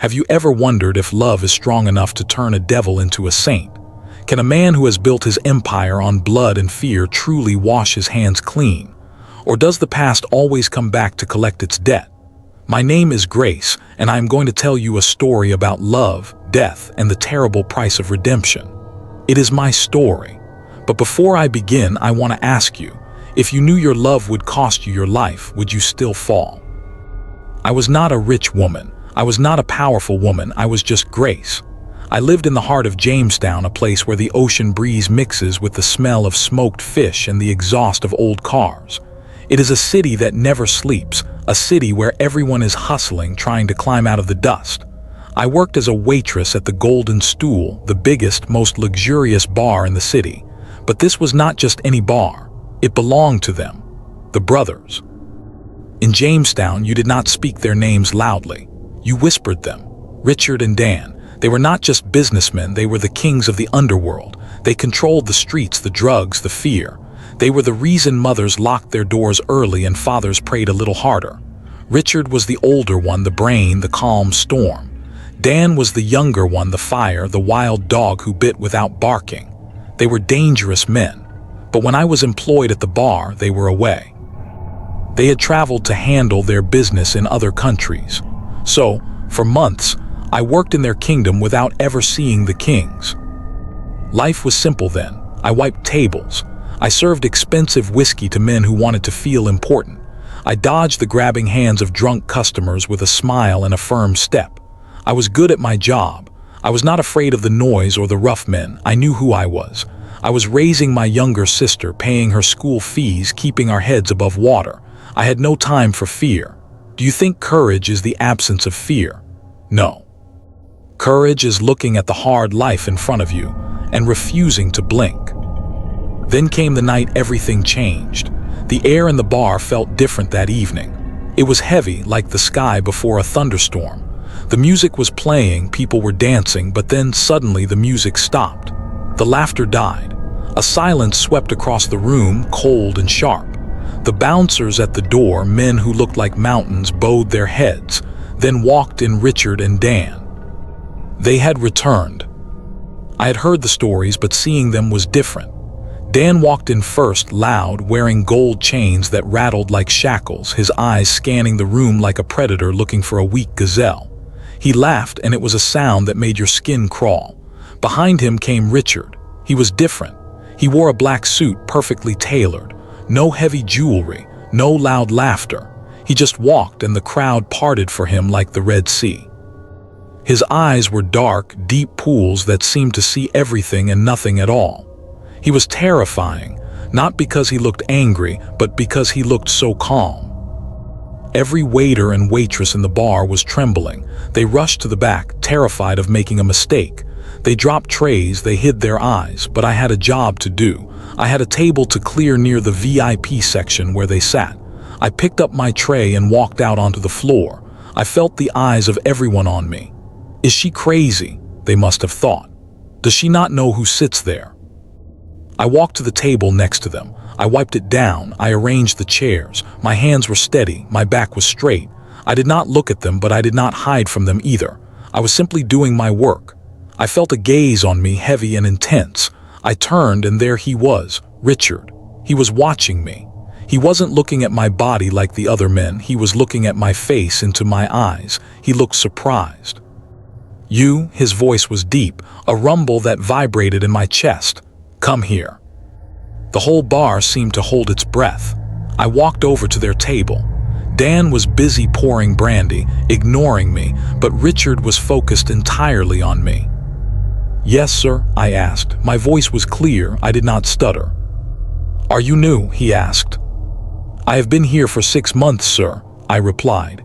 Have you ever wondered if love is strong enough to turn a devil into a saint? Can a man who has built his empire on blood and fear truly wash his hands clean? Or does the past always come back to collect its debt? My name is Grace, and I am going to tell you a story about love, death, and the terrible price of redemption. It is my story. But before I begin, I want to ask you, if you knew your love would cost you your life, would you still fall? I was not a rich woman. I was not a powerful woman. I was just Grace. I lived in the heart of Jamestown, a place where the ocean breeze mixes with the smell of smoked fish and the exhaust of old cars. It is a city that never sleeps, a city where everyone is hustling, trying to climb out of the dust. I worked as a waitress at the Golden Stool, the biggest, most luxurious bar in the city. But this was not just any bar. It belonged to them, the brothers. In Jamestown, you did not speak their names loudly. You whispered them, Richard and Dan. They were not just businessmen, they were the kings of the underworld. They controlled the streets, the drugs, the fear. They were the reason mothers locked their doors early and fathers prayed a little harder. Richard was the older one, the brain, the calm storm. Dan was the younger one, the fire, the wild dog who bit without barking. They were dangerous men. But when I was employed at the bar, they were away. They had traveled to handle their business in other countries. So, for months, I worked in their kingdom without ever seeing the kings. Life was simple then. I wiped tables. I served expensive whiskey to men who wanted to feel important. I dodged the grabbing hands of drunk customers with a smile and a firm step. I was good at my job. I was not afraid of the noise or the rough men. I knew who I was. I was raising my younger sister, paying her school fees, keeping our heads above water. I had no time for fear. Do you think courage is the absence of fear? No. Courage is looking at the hard life in front of you and refusing to blink. Then came the night everything changed. The air in the bar felt different that evening. It was heavy, like the sky before a thunderstorm. The music was playing, people were dancing, but then suddenly the music stopped. The laughter died. A silence swept across the room, cold and sharp. The bouncers at the door, men who looked like mountains, bowed their heads, then walked in Richard and Dan. They had returned. I had heard the stories, but seeing them was different. Dan walked in first, loud, wearing gold chains that rattled like shackles, his eyes scanning the room like a predator looking for a weak gazelle. He laughed, and it was a sound that made your skin crawl. Behind him came Richard. He was different. He wore a black suit, perfectly tailored. No heavy jewelry, no loud laughter. He just walked, and the crowd parted for him like the Red Sea. His eyes were dark, deep pools that seemed to see everything and nothing at all. He was terrifying, not because he looked angry, but because he looked so calm. Every waiter and waitress in the bar was trembling. They rushed to the back, terrified of making a mistake. They dropped trays, they hid their eyes, but I had a job to do. I had a table to clear near the VIP section where they sat. I picked up my tray and walked out onto the floor. I felt the eyes of everyone on me. Is she crazy? They must have thought. Does she not know who sits there? I walked to the table next to them. I wiped it down. I arranged the chairs. My hands were steady. My back was straight. I did not look at them, but I did not hide from them either. I was simply doing my work. I felt a gaze on me, heavy and intense. I turned, and there he was, Richard. He was watching me. He wasn't looking at my body like the other men. He was looking at my face, into my eyes. He looked surprised. "You," his voice was deep, a rumble that vibrated in my chest. "Come here." The whole bar seemed to hold its breath. I walked over to their table. Dan was busy pouring brandy, ignoring me, but Richard was focused entirely on me. "Yes, sir?" I asked. My voice was clear. I did not stutter. "Are you new?" he asked. "I have been here for 6 months, sir," I replied.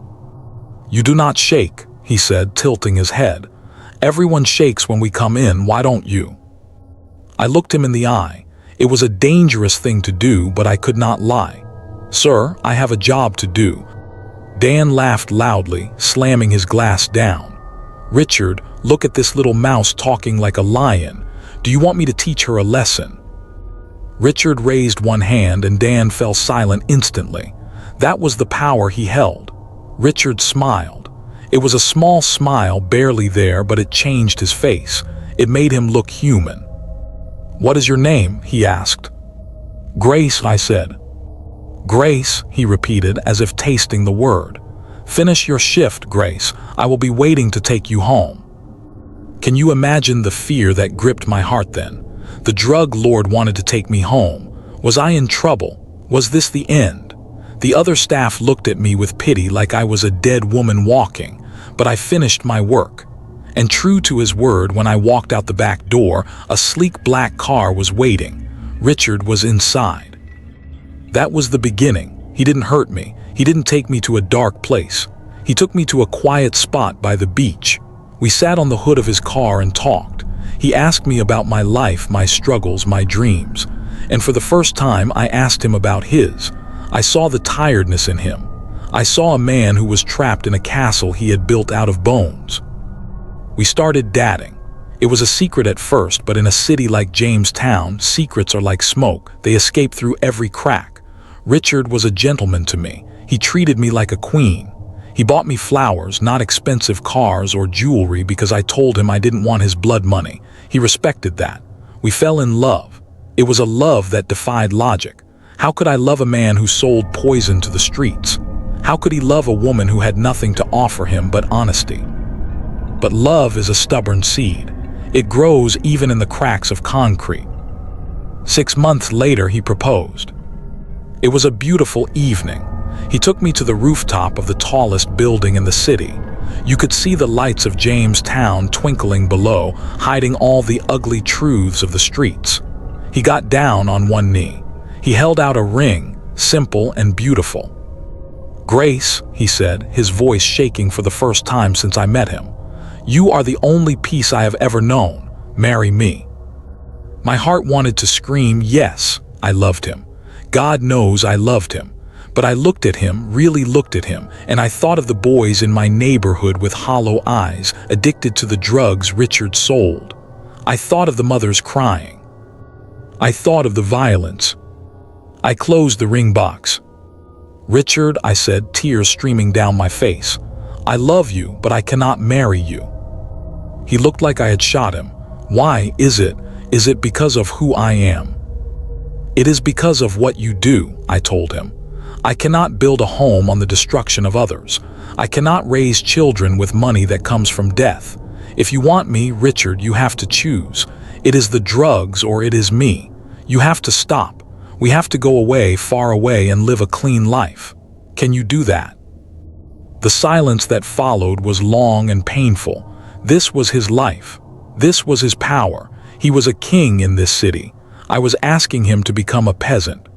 "You do not shake," he said, tilting his head. "Everyone shakes when we come in, why don't you?" I looked him in the eye. It was a dangerous thing to do, but I could not lie. "Sir, I have a job to do." Dan laughed loudly, slamming his glass down. "Richard, look at this little mouse talking like a lion. Do you want me to teach her a lesson?" Richard raised one hand and Dan fell silent instantly. That was the power he held. Richard smiled. It was a small smile, barely there, but it changed his face. It made him look human. "What is your name?" he asked. "Grace," I said. "Grace," he repeated, as if tasting the word. "Finish your shift, Grace. I will be waiting to take you home." Can you imagine the fear that gripped my heart then? The drug lord wanted to take me home. Was I in trouble? Was this the end? The other staff looked at me with pity, like I was a dead woman walking, but I finished my work. And true to his word, when I walked out the back door, a sleek black car was waiting. Richard was inside. That was the beginning. He didn't hurt me. He didn't take me to a dark place. He took me to a quiet spot by the beach. We sat on the hood of his car and talked. He asked me about my life, my struggles, my dreams. And for the first time, I asked him about his. I saw the tiredness in him. I saw a man who was trapped in a castle he had built out of bones. We started dating. It was a secret at first, but in a city like Jamestown, secrets are like smoke. They escape through every crack. Richard was a gentleman to me. He treated me like a queen. He bought me flowers, not expensive cars or jewelry, because I told him I didn't want his blood money. He respected that. We fell in love. It was a love that defied logic. How could I love a man who sold poison to the streets? How could he love a woman who had nothing to offer him but honesty? But love is a stubborn seed. It grows even in the cracks of concrete. 6 months later, he proposed. It was a beautiful evening. He took me to the rooftop of the tallest building in the city. You could see the lights of Jamestown twinkling below, hiding all the ugly truths of the streets. He got down on one knee. He held out a ring, simple and beautiful. "Grace," he said, his voice shaking for the first time since I met him, "you are the only peace I have ever known. Marry me." My heart wanted to scream, yes, I loved him. God knows I loved him. But I looked at him, really looked at him, and I thought of the boys in my neighborhood with hollow eyes, addicted to the drugs Richard sold. I thought of the mothers crying. I thought of the violence. I closed the ring box. "Richard," I said, tears streaming down my face, "I love you, but I cannot marry you." He looked like I had shot him. "Why is it? Is it because of who I am?" "It is because of what you do," I told him. "I cannot build a home on the destruction of others. I cannot raise children with money that comes from death. If you want me, Richard, you have to choose. It is the drugs or it is me. You have to stop. We have to go away, far away, and live a clean life. Can you do that?" The silence that followed was long and painful. This was his life. This was his power. He was a king in this city. I was asking him to become a peasant.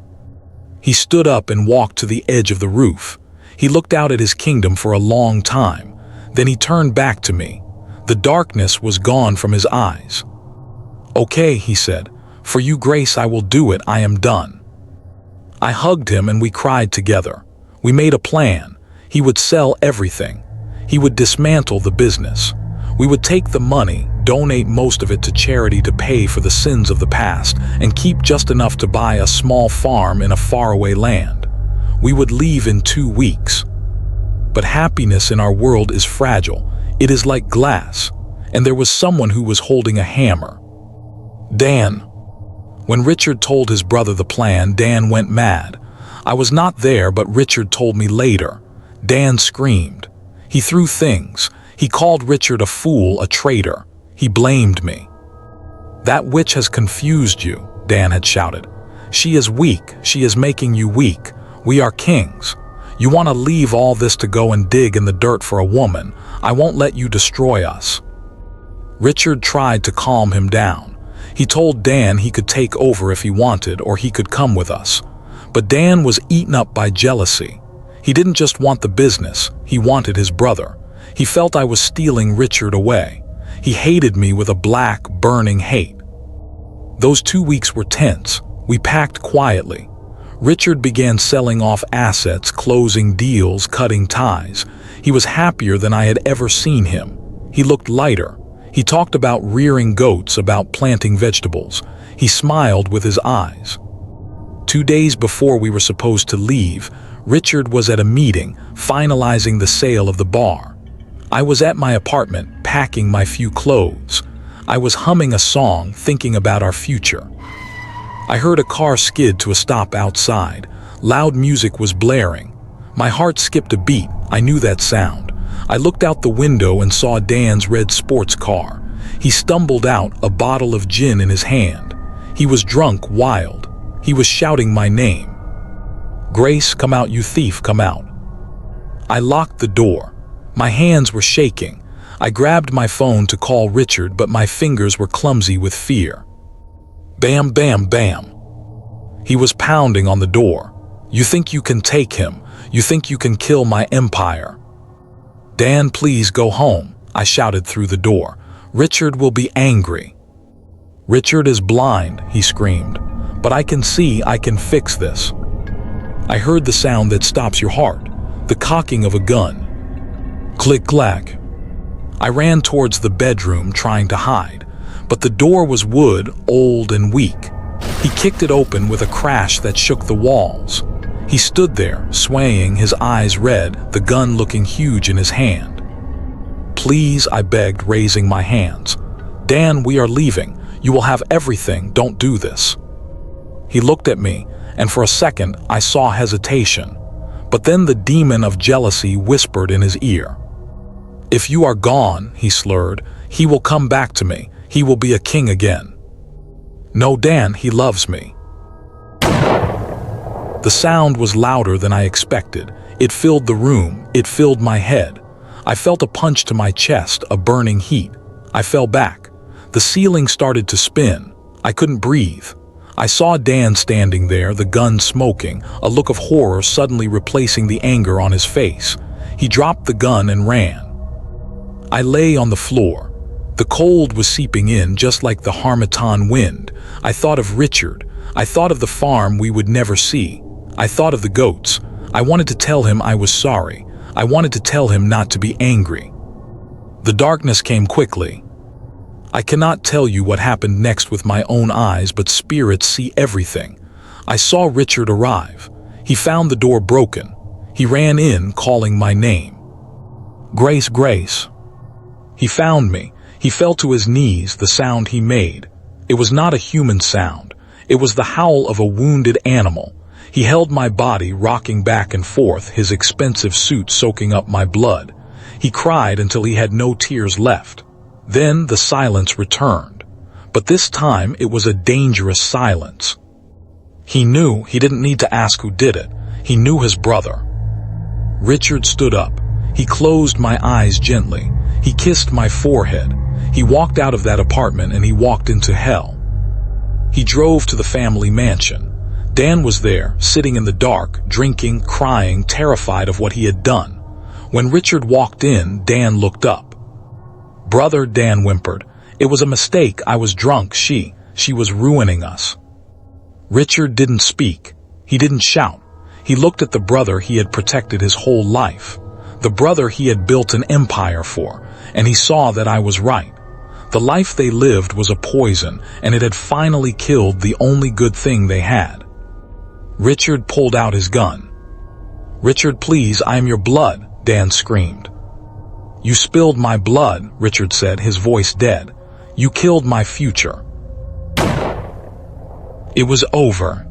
He stood up and walked to the edge of the roof. He looked out at his kingdom for a long time. Then he turned back to me. The darkness was gone from his eyes. "Okay," he said. "For you, Grace, I will do it. I am done." I hugged him and we cried together. We made a plan. He would sell everything. He would dismantle the business. We would take the money, donate most of it to charity to pay for the sins of the past, and keep just enough to buy a small farm in a faraway land. We would leave in 2 weeks. But happiness in our world is fragile. It is like glass. And there was someone who was holding a hammer. Dan. When Richard told his brother the plan, Dan went mad. I was not there, but Richard told me later. Dan screamed. He threw things. He called Richard a fool, a traitor. He blamed me. "That witch has confused you," Dan had shouted. "She is weak. She is making you weak. We are kings. You want to leave all this to go and dig in the dirt for a woman. I won't let you destroy us." Richard tried to calm him down. He told Dan he could take over if he wanted, or he could come with us. But Dan was eaten up by jealousy. He didn't just want the business, he wanted his brother. He felt I was stealing Richard away. He hated me with a black, burning hate. Those 2 weeks were tense. We packed quietly. Richard began selling off assets, closing deals, cutting ties. He was happier than I had ever seen him. He looked lighter. He talked about rearing goats, about planting vegetables. He smiled with his eyes. 2 days before we were supposed to leave, Richard was at a meeting, finalizing the sale of the bar. I was at my apartment, packing my few clothes. I was humming a song, thinking about our future. I heard a car skid to a stop outside. Loud music was blaring. My heart skipped a beat. I knew that sound. I looked out the window and saw Dan's red sports car. He stumbled out, a bottle of gin in his hand. He was drunk, wild. He was shouting my name. "Grace, come out, you thief, come out." I locked the door. My hands were shaking. I grabbed my phone to call Richard, but my fingers were clumsy with fear. Bam, bam, bam. He was pounding on the door. "You think you can take him? You think you can kill my empire?" "Dan, please go home," I shouted through the door. "Richard will be angry." "Richard is blind," he screamed. "But I can see, I can fix this." I heard the sound that stops your heart, the cocking of a gun. Click-clack. I ran towards the bedroom, trying to hide, but the door was wood, old and weak. He kicked it open with a crash that shook the walls. He stood there, swaying, his eyes red, the gun looking huge in his hand. "Please," I begged, raising my hands. "Dan, we are leaving. You will have everything. Don't do this." He looked at me, and for a second I saw hesitation. But then the demon of jealousy whispered in his ear. "If you are gone," he slurred, "he will come back to me. He will be a king again." "No, Dan, he loves me." The sound was louder than I expected. It filled the room. It filled my head. I felt a punch to my chest, a burning heat. I fell back. The ceiling started to spin. I couldn't breathe. I saw Dan standing there, the gun smoking, a look of horror suddenly replacing the anger on his face. He dropped the gun and ran. I lay on the floor. The cold was seeping in just like the Harmattan wind. I thought of Richard. I thought of the farm we would never see. I thought of the goats. I wanted to tell him I was sorry. I wanted to tell him not to be angry. The darkness came quickly. I cannot tell you what happened next with my own eyes, but spirits see everything. I saw Richard arrive. He found the door broken. He ran in, calling my name. "Grace, Grace." He found me. He fell to his knees, the sound he made. It was not a human sound. It was the howl of a wounded animal. He held my body, rocking back and forth, his expensive suit soaking up my blood. He cried until he had no tears left. Then the silence returned. But this time it was a dangerous silence. He knew. He didn't need to ask who did it. He knew his brother. Richard stood up. He closed my eyes gently. He kissed my forehead. He walked out of that apartment and he walked into hell. He drove to the family mansion. Dan was there, sitting in the dark, drinking, crying, terrified of what he had done. When Richard walked in, Dan looked up. "Brother," Dan whimpered. "It was a mistake. I was drunk. She was ruining us." Richard didn't speak. He didn't shout. He looked at the brother he had protected his whole life. The brother he had built an empire for, and he saw that I was right. The life they lived was a poison, and it had finally killed the only good thing they had. Richard pulled out his gun. "Richard, please, I am your blood," Dan screamed. "You spilled my blood," Richard said, his voice dead. "You killed my future." It was over.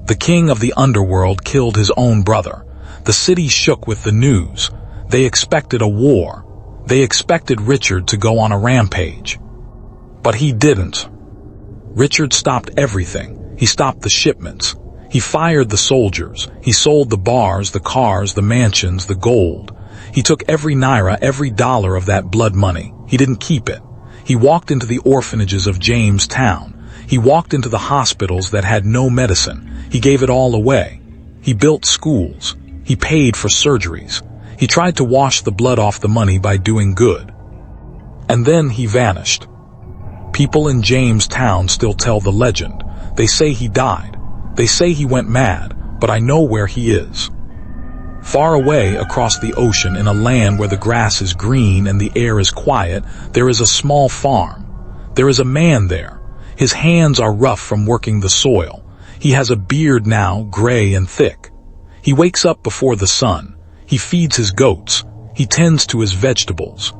The king of the underworld killed his own brother. The city shook with the news. They expected a war. They expected Richard to go on a rampage. But he didn't. Richard stopped everything. He stopped the shipments. He fired the soldiers. He sold the bars, the cars, the mansions, the gold. He took every naira, every dollar of that blood money. He didn't keep it. He walked into the orphanages of Jamestown. He walked into the hospitals that had no medicine. He gave it all away. He built schools. He paid for surgeries. He tried to wash the blood off the money by doing good. And then he vanished. People in Jamestown still tell the legend. They say he died. They say he went mad, but I know where he is. Far away across the ocean, in a land where the grass is green and the air is quiet, there is a small farm. There is a man there. His hands are rough from working the soil. He has a beard now, gray and thick. He wakes up before the sun. He feeds his goats. He tends to his vegetables.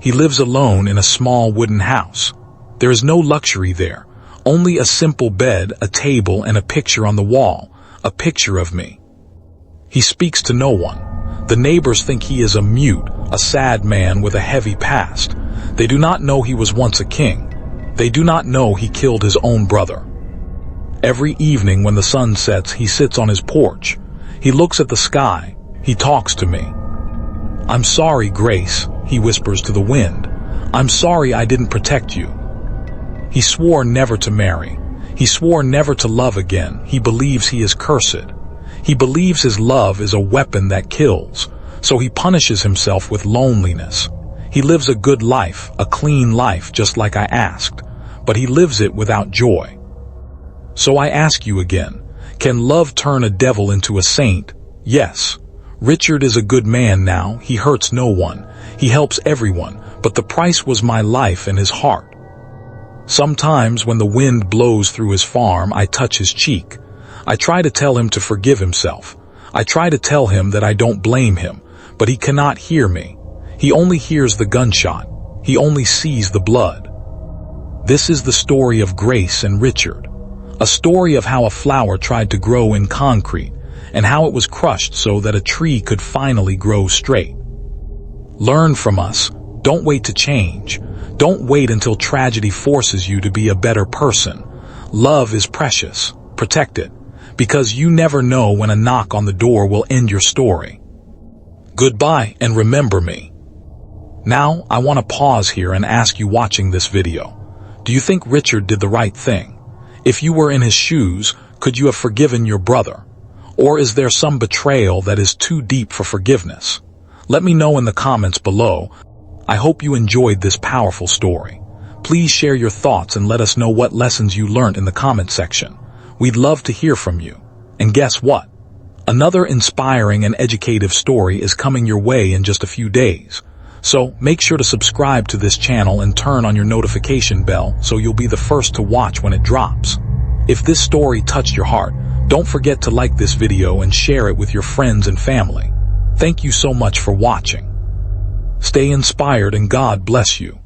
He lives alone in a small wooden house. There is no luxury there, only a simple bed, a table, and a picture on the wall, a picture of me. He speaks to no one. The neighbors think he is a mute, a sad man with a heavy past. They do not know he was once a king. They do not know he killed his own brother. Every evening when the sun sets, he sits on his porch. He looks at the sky. He talks to me. "I'm sorry, Grace," he whispers to the wind. "I'm sorry I didn't protect you." He swore never to marry. He swore never to love again. He believes he is cursed. He believes his love is a weapon that kills, so he punishes himself with loneliness. He lives a good life, a clean life, just like I asked, but he lives it without joy. So I ask you again, can love turn a devil into a saint? Yes. Richard is a good man now. He hurts no one. He helps everyone, but the price was my life and his heart. Sometimes when the wind blows through his farm, I touch his cheek. I try to tell him to forgive himself. I try to tell him that I don't blame him, but he cannot hear me. He only hears the gunshot. He only sees the blood. This is the story of Grace and Richard. A story of how a flower tried to grow in concrete and how it was crushed so that a tree could finally grow straight. Learn from us. Don't wait to change. Don't wait until tragedy forces you to be a better person. Love is precious. Protect it, because you never know when a knock on the door will end your story. Goodbye, and remember me. Now, I want to pause here and ask you watching this video. Do you think Richard did the right thing? If you were in his shoes, could you have forgiven your brother? Or is there some betrayal that is too deep for forgiveness? Let me know in the comments below. I hope you enjoyed this powerful story. Please share your thoughts and let us know what lessons you learned in the comment section. We'd love to hear from you. And guess what? Another inspiring and educative story is coming your way in just a few days. So make sure to subscribe to this channel and turn on your notification bell so you'll be the first to watch when it drops. If this story touched your heart, don't forget to like this video and share it with your friends and family. Thank you so much for watching. Stay inspired and God bless you.